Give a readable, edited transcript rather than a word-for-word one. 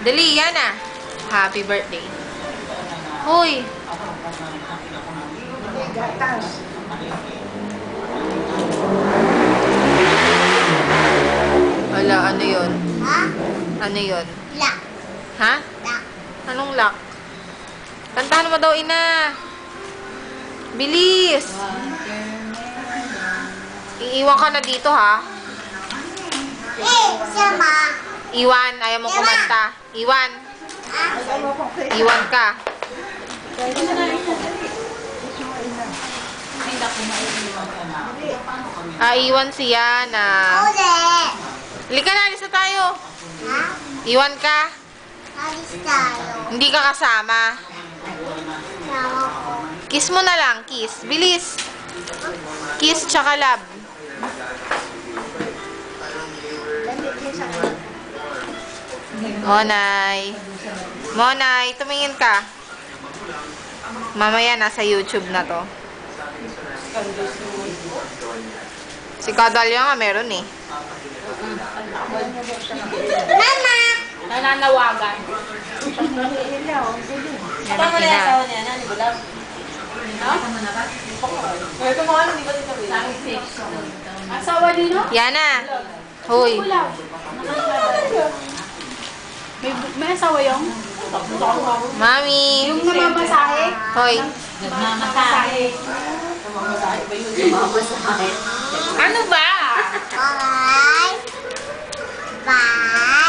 Dali, yan ah. Happy birthday. Hoy. Gatas. Wala, ano yun? Ha? Ano yun? Lak. Ha? Lak. Anong lock? Kantahan mo daw, ina. Bilis. Iiwan ka na dito, ha? Sama. Iwan, ayaw mo kumanta. Iwan. Ha? Iwan ka. Iwan siya na. Uli. Halika na, alis na tayo. Ha? Iwan ka. Alis tayo. Hindi ka kasama. Sama ko. Kiss mo na lang, kiss. Bilis. Kiss tsaka love. Monay. Monay, tumingin ka. Mamaya nasa YouTube na to. Si Kadalia nga meron eh. Mama. Nananawagan. Meron ina. niya, nani bulab. Ito mo ano, di ba dito bilang? Asawa din, no? Yana. Hoy. May asawa yung? Mami. Yung namamasahe? Hoy. Namamasahe. Ano ba? Bye. Bye.